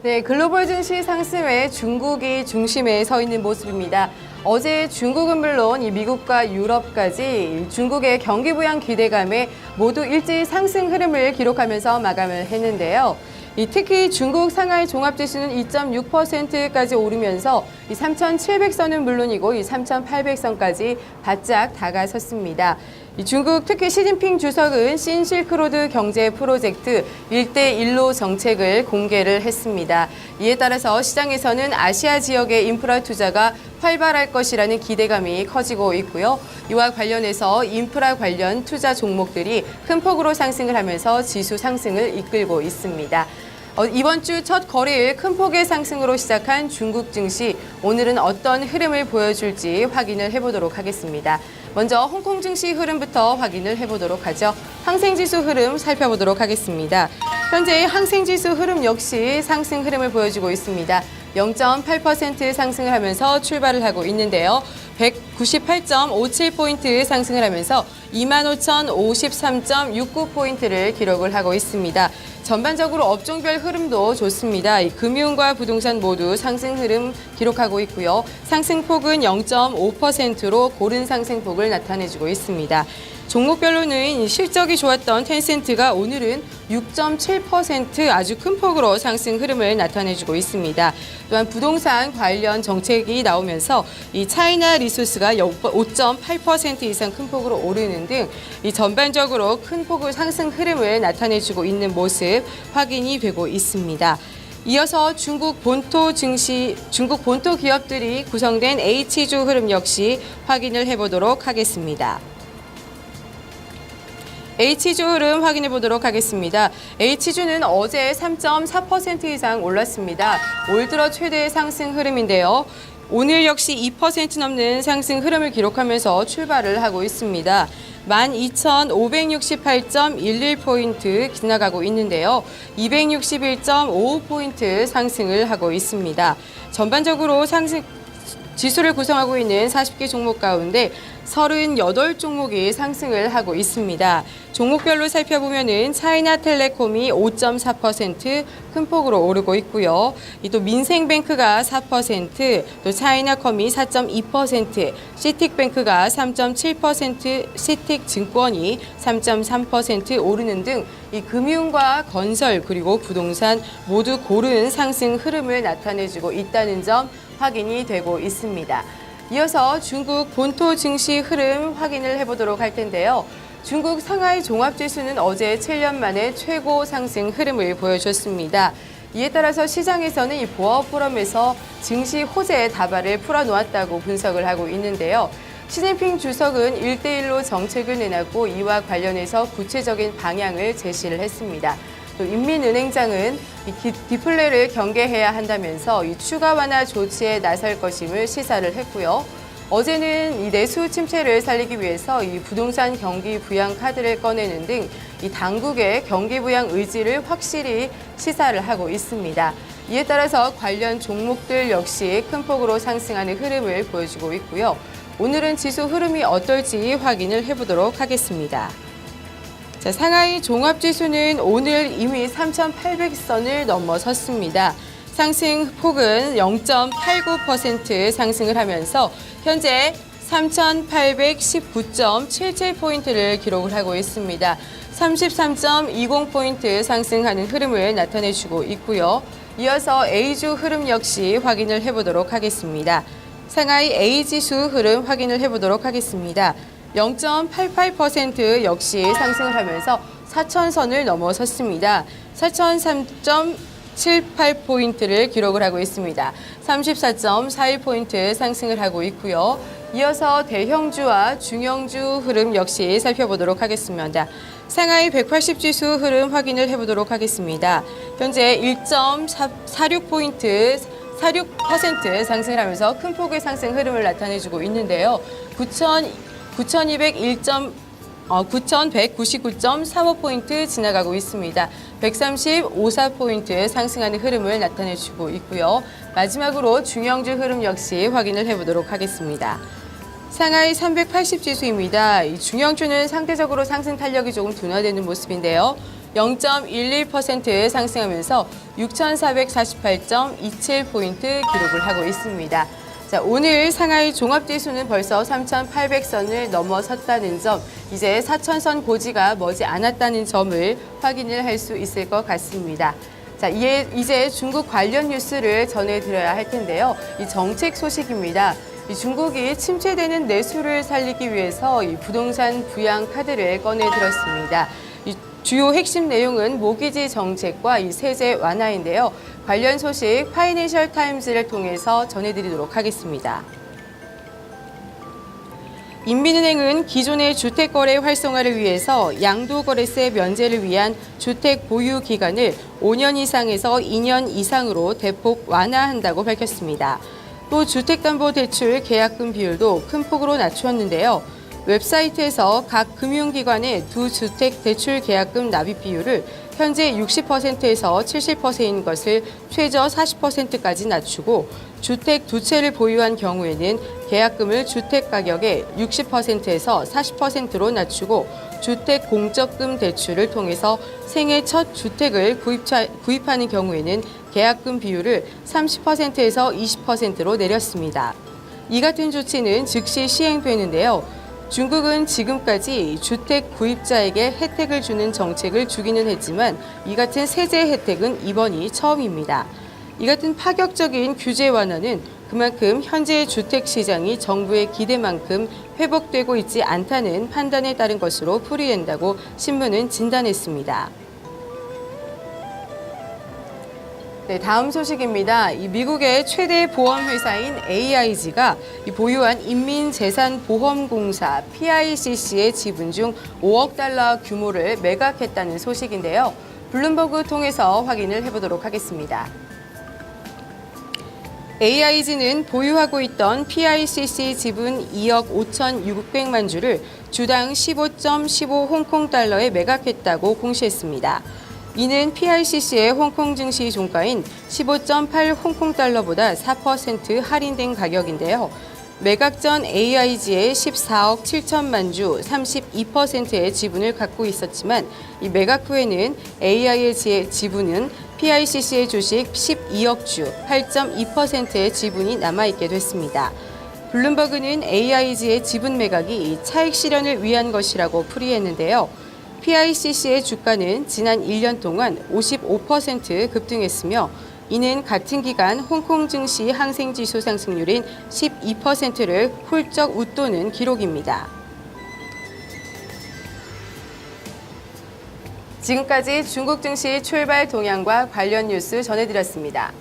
네, 글로벌 증시 상승에 중국이 중심에 서 있는 모습입니다. 어제 중국은 물론 이 미국과 유럽까지 중국의 경기 부양 기대감에 모두 일제히 상승 흐름을 기록하면서 마감을 했는데요. 특히 중국 상하이 종합지수는 2.6%까지 오르면서 3,700선은 물론이고 3,800선까지 바짝 다가섰습니다. 중국 특히 시진핑 주석은 신실크로드 경제 프로젝트 1대1로 정책을 공개를 했습니다. 이에 따라서 시장에서는 아시아 지역의 인프라 투자가 활발할 것이라는 기대감이 커지고 있고요. 이와 관련해서 인프라 관련 투자 종목들이 큰 폭으로 상승을 하면서 지수 상승을 이끌고 있습니다. 이번 주 첫 거래일 큰 폭의 상승으로 시작한 중국 증시, 오늘은 어떤 흐름을 보여줄지 확인을 해보도록 하겠습니다. 먼저 홍콩 증시 흐름부터 확인을 해보도록 하죠. 항생지수 흐름 살펴보도록 하겠습니다. 현재 항생지수 흐름 역시 상승 흐름을 보여주고 있습니다. 0.8% 상승을 하면서 출발을 하고 있는데요. 198.57포인트 상승을 하면서 25,053.69포인트를 기록을 하고 있습니다. 전반적으로 업종별 흐름도 좋습니다. 금융과 부동산 모두 상승 흐름 기록하고 있고요. 상승폭은 0.5%로 고른 상승폭을 나타내주고 있습니다. 종목별로는 실적이 좋았던 텐센트가 오늘은 6.7% 아주 큰 폭으로 상승 흐름을 나타내주고 있습니다. 또한 부동산 관련 정책이 나오면서 이 차이나 리소스가 5.8% 이상 큰 폭으로 오르는 등 이 전반적으로 큰 폭의 상승 흐름을 나타내주고 있는 모습 확인이 되고 있습니다. 이어서 중국 본토 기업들이 구성된 H주 흐름 역시 확인을 해보도록 하겠습니다. H주 흐름 확인해 보도록 하겠습니다. H주는 어제 3.4% 이상 올랐습니다. 올 들어 최대의 상승 흐름인데요. 오늘 역시 2% 넘는 상승 흐름을 기록하면서 출발을 하고 있습니다. 12,568.11포인트 지나가고 있는데요. 261.55포인트 상승을 하고 있습니다. 전반적으로 지수를 구성하고 있는 40개 종목 가운데 38종목이 상승을 하고 있습니다. 종목별로 살펴보면은 차이나텔레콤이 5.4% 큰 폭으로 오르고 있고요. 또 민생뱅크가 4%, 또 차이나컴이 4.2%, 시틱뱅크가 3.7%, 시틱증권이 3.3% 오르는 등 이 금융과 건설 그리고 부동산 모두 고른 상승 흐름을 나타내주고 있다는 점 확인이 되고 있습니다. 이어서 중국 본토 증시 흐름 확인을 해보도록 할 텐데요. 중국 상하이 종합지수는 어제 7년 만에 최고 상승 흐름을 보여줬습니다. 이에 따라서 시장에서는 이 보아 포럼에서 증시 호재 다발을 풀어놓았다고 분석을 하고 있는데요. 시진핑 주석은 1대1로 정책을 내놨고 이와 관련해서 구체적인 방향을 제시를 했습니다. 또 인민은행장은 디플레를 경계해야 한다면서 이 추가 완화 조치에 나설 것임을 시사를 했고요. 어제는 이 내수 침체를 살리기 위해서 이 부동산 경기 부양 카드를 꺼내는 등 이 당국의 경기 부양 의지를 확실히 시사를 하고 있습니다. 이에 따라서 관련 종목들 역시 큰 폭으로 상승하는 흐름을 보여주고 있고요. 오늘은 지수 흐름이 어떨지 확인을 해보도록 하겠습니다. 자, 상하이 종합지수는 오늘 이미 3,800선을 넘어섰습니다. 상승폭은 0.89% 상승을 하면서 현재 3,819.77포인트를 기록을 하고 있습니다. 33.20포인트 상승하는 흐름을 나타내주고 있고요. 이어서 A주 흐름 역시 확인을 해보도록 하겠습니다. 상하이 A지수 흐름 확인을 해보도록 하겠습니다. 0.88% 역시 상승을 하면서 4,000선을 넘어섰습니다. 4,003.78포인트를 기록을 하고 있습니다. 34.41포인트 상승을 하고 있고요. 이어서 대형주와 중형주 흐름 역시 살펴보도록 하겠습니다. 상하이 180지수 흐름 확인을 해보도록 하겠습니다. 현재 1.46% 상승을 하면서 큰 폭의 상승 흐름을 나타내주고 있는데요. 9,199.35포인트 지나가고 있습니다. 135.4포인트 상승하는 흐름을 나타내주고 있고요. 마지막으로 중형주 흐름 역시 확인을 해보도록 하겠습니다. 상하이 380지수입니다. 이 중형주는 상대적으로 상승 탄력이 조금 둔화되는 모습인데요. 0.11% 상승하면서 6,448.27포인트 기록을 하고 있습니다. 자, 오늘 상하이 종합지수는 벌써 3,800선을 넘어섰다는 점, 이제 4,000선 고지가 머지 않았다는 점을 확인을 할 수 있을 것 같습니다. 자, 이제 중국 관련 뉴스를 전해드려야 할 텐데요. 이 정책 소식입니다. 이 중국이 침체되는 내수를 살리기 위해서 이 부동산 부양 카드를 꺼내들었습니다. 이 주요 핵심 내용은 모기지 정책과 이 세제 완화인데요. 관련 소식 파이낸셜 타임즈를 통해서 전해드리도록 하겠습니다. 인민은행은 기존의 주택거래 활성화를 위해서 양도거래세 면제를 위한 주택 보유 기간을 5년 이상에서 2년 이상으로 대폭 완화한다고 밝혔습니다. 또 주택담보대출 계약금 비율도 큰 폭으로 낮추었는데요. 웹사이트에서 각 금융기관의 두 주택 대출 계약금 납입 비율을 현재 60%에서 70%인 것을 최저 40%까지 낮추고 주택 두 채를 보유한 경우에는 계약금을 주택 가격의 60%에서 40%로 낮추고 주택 공적금 대출을 통해서 생애 첫 주택을 구입하는 경우에는 계약금 비율을 30%에서 20%로 내렸습니다. 이 같은 조치는 즉시 시행되는데요. 중국은 지금까지 주택 구입자에게 혜택을 주는 정책을 주기는 했지만 이 같은 세제 혜택은 이번이 처음입니다. 이 같은 파격적인 규제 완화는 그만큼 현재 주택 시장이 정부의 기대만큼 회복되고 있지 않다는 판단에 따른 것으로 풀이된다고 신문은 진단했습니다. 네, 다음 소식입니다. 이 미국의 최대 보험회사인 AIG가 보유한 인민재산보험공사 PICC의 지분 중 5억 달러 규모를 매각했다는 소식인데요. 블룸버그 통해서 확인을 해보도록 하겠습니다. AIG는 보유하고 있던 PICC 지분 2억 5,600만 주를 주당 15.15 홍콩 달러에 매각했다고 공시했습니다. 이는 PICC의 홍콩 증시 종가인 15.8 홍콩 달러보다 4% 할인된 가격인데요. 매각 전 AIG의 14억 7천만 주 32%의 지분을 갖고 있었지만 이 매각 후에는 AIG의 지분은 PICC의 주식 12억 주 8.2%의 지분이 남아있게 됐습니다. 블룸버그는 AIG의 지분 매각이 차익 실현을 위한 것이라고 풀이했는데요. PICC의 주가는 지난 1년 동안 55% 급등했으며 이는 같은 기간 홍콩 증시 항생지수 상승률인 12%를 훌쩍 웃도는 기록입니다. 지금까지 중국 증시 출발 동향과 관련 뉴스 전해드렸습니다.